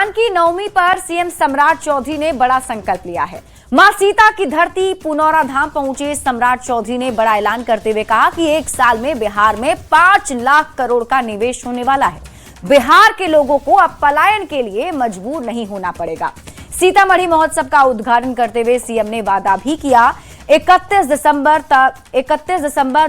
जानकी नवमी पर सीएम सम्राट चौधरी ने बड़ा संकल्प लिया है। मां सीता की धरती पुनौरा धाम पहुंचे सम्राट चौधरी ने बड़ा ऐलान करते हुए कहा कि एक साल में बिहार में 5 लाख करोड़ का निवेश होने वाला है। बिहार के लोगों को अब पलायन के लिए मजबूर नहीं होना पड़ेगा। सीतामढ़ी महोत्सव का उद्घाटन करते हुए सीएम ने वादा भी किया 31 दिसंबर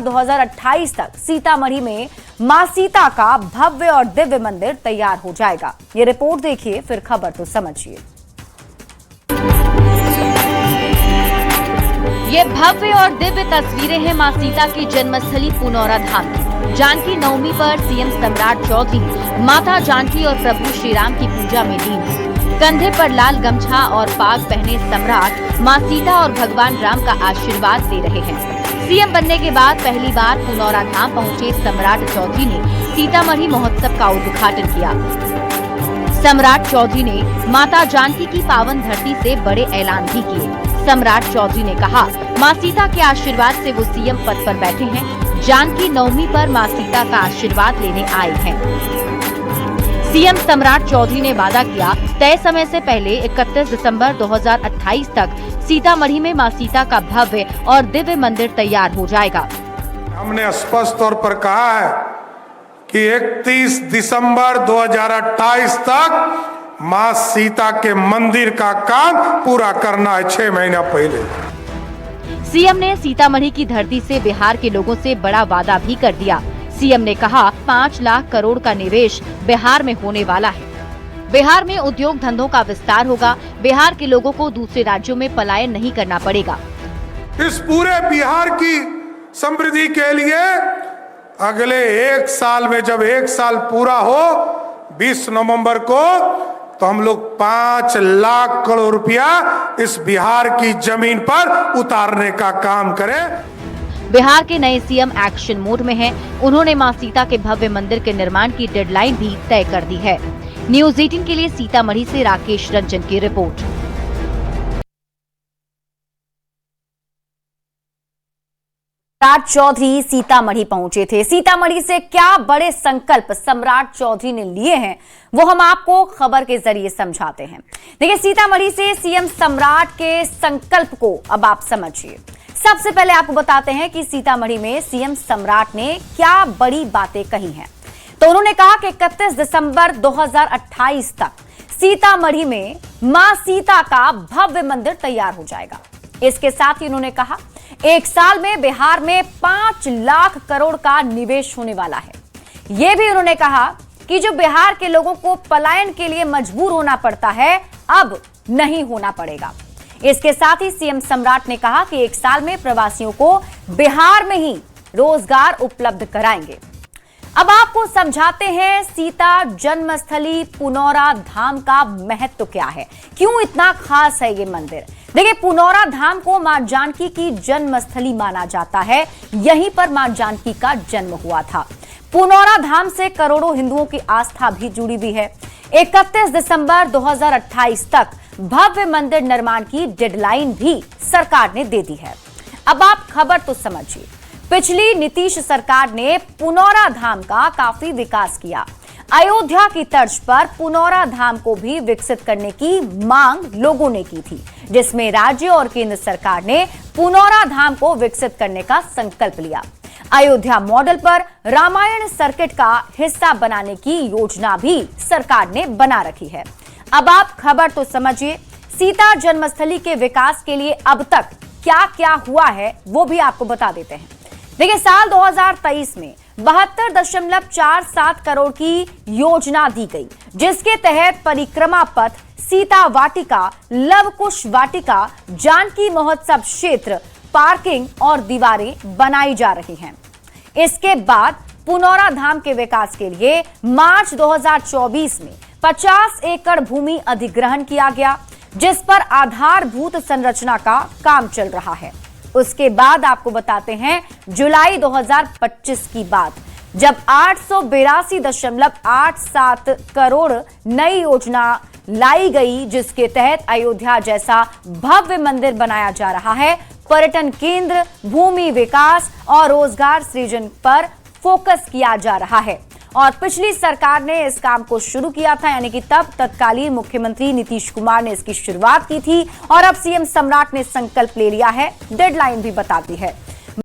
2028 तक सीतामढ़ी में मां सीता का भव्य और दिव्य मंदिर तैयार हो जाएगा। ये रिपोर्ट देखिए, फिर खबर तो समझिए। ये भव्य और दिव्य तस्वीरें हैं मां सीता की जन्मस्थली पुनौरा धाम की। जानकी नवमी पर सीएम सम्राट चौधरी माता जानकी और प्रभु श्री राम की पूजा में लीन है। कंधे पर लाल गमछा और पाग पहने सम्राट मां सीता और भगवान राम का आशीर्वाद ले रहे हैं। सीएम बनने के बाद पहली बार पुनौरा धाम पहुंचे सम्राट चौधरी ने सीतामढ़ी महोत्सव का उद्घाटन किया। सम्राट चौधरी ने माता जानकी की पावन धरती से बड़े ऐलान भी किए। सम्राट चौधरी ने कहा, मां सीता के आशीर्वाद से वो सीएम पद पर बैठे हैं। जानकी नवमी पर मां सीता का आशीर्वाद लेने आए हैं। सीएम सम्राट चौधरी ने वादा किया, तय समय से पहले 31 दिसंबर 2028 तक सीतामढ़ी में मां सीता का भव्य और दिव्य मंदिर तैयार हो जाएगा। हमने स्पष्ट तौर पर कहा है कि 31 दिसंबर 2028 तक मां सीता के मंदिर का काम पूरा करना है। 6 महीना पहले सीएम ने सीतामढ़ी की धरती से बिहार के लोगों से बड़ा वादा भी कर दिया। सीएम ने कहा, 5 लाख करोड़ का निवेश बिहार में होने वाला है। बिहार में उद्योग धंधों का विस्तार होगा। बिहार के लोगों को दूसरे राज्यों में पलायन नहीं करना पड़ेगा। इस पूरे बिहार की समृद्धि के लिए अगले 1 साल में, जब 1 साल पूरा हो 20 नवंबर को, तो हम लोग 5 लाख करोड़ रुपया इस बिहार की जमीन पर उतारने का काम करें। बिहार के नए सीएम एक्शन मोड में हैं। उन्होंने मां सीता के भव्य मंदिर के निर्माण की डेडलाइन भी तय कर दी है। न्यूज़ 18 के लिए सीतामढ़ी से राकेश रंजन की रिपोर्ट। सम्राट चौधरी सीतामढ़ी पहुंचे थे। सीतामढ़ी से क्या बड़े संकल्प सम्राट चौधरी ने लिए हैं, वो हम आपको खबर के जरिए समझाते हैं। देखिए, सीतामढ़ी से सीएम सम्राट के संकल्प को अब आप समझिए। सबसे पहले आपको बताते हैं कि सीतामढ़ी में सीएम सम्राट ने क्या बड़ी बातें कही हैं। तो उन्होंने कहा कि 31 दिसंबर 2028 तक सीतामढ़ी में मां सीता का भव्य मंदिर तैयार हो जाएगा। इसके साथ ही उन्होंने कहा, एक साल में बिहार में 5 लाख करोड़ का निवेश होने वाला है। यह भी उन्होंने कहा कि जो बिहार के लोगों को पलायन के लिए मजबूर होना पड़ता है, अब नहीं होना पड़ेगा। इसके साथ ही सीएम सम्राट ने कहा कि एक साल में प्रवासियों को बिहार में ही रोजगार उपलब्ध कराएंगे। अब आपको समझाते हैं सीता जन्मस्थली पुनौरा धाम का महत्व क्या है, क्यों इतना खास है ये मंदिर। देखिए, पुनौरा धाम को मां जानकी की जन्मस्थली माना जाता है। यहीं पर मां जानकी का जन्म हुआ था। पुनौरा धाम से करोड़ों हिंदुओं की आस्था भी जुड़ी हुई है। 31 दिसंबर 2028 तक भव्य मंदिर निर्माण की डेडलाइन भी सरकार ने दे दी है। अब आप खबर तो समझिए। पिछली नीतीश सरकार ने पुनौरा धाम का काफी विकास किया। अयोध्या की तर्ज पर पुनौरा धाम को भी विकसित करने की मांग लोगों ने की थी, जिसमें राज्य और केंद्र सरकार ने पुनौरा धाम को विकसित करने का संकल्प लिया। अयोध्या मॉडल पर रामायण सर्किट का हिस्सा बनाने की योजना भी सरकार ने बना रखी है। अब आप खबर तो समझिए। सीता जन्मस्थली के विकास के लिए अब तक क्या क्या हुआ है, वो भी आपको बता देते हैं। देखिए, साल 2023 में 72.47 करोड़ की योजना दी गई, जिसके तहत परिक्रमा पथ, सीता वाटिका, लवकुश वाटिका, जानकी महोत्सव क्षेत्र, पार्किंग और दीवारें बनाई जा रही हैं। इसके बाद पुनौरा धाम के विकास के लिए मार्च 2024 में 50 एकड़ भूमि अधिग्रहण किया गया, जिस पर आधारभूत संरचना का काम चल रहा है। उसके बाद आपको बताते हैं जुलाई 2025 की बात, जब 882.87 करोड़ नई योजना लाई गई, जिसके तहत अयोध्या जैसा भव्य मंदिर बनाया जा रहा है। पर्यटन केंद्र, भूमि विकास और रोजगार सृजन पर फोकस किया जा रहा है। और पिछली सरकार ने इस काम को शुरू किया था, यानी कि तब तत्कालीन मुख्यमंत्री नीतीश कुमार ने इसकी शुरुआत की थी और अब सीएम सम्राट ने संकल्प ले लिया है, डेडलाइन भी बता दी है।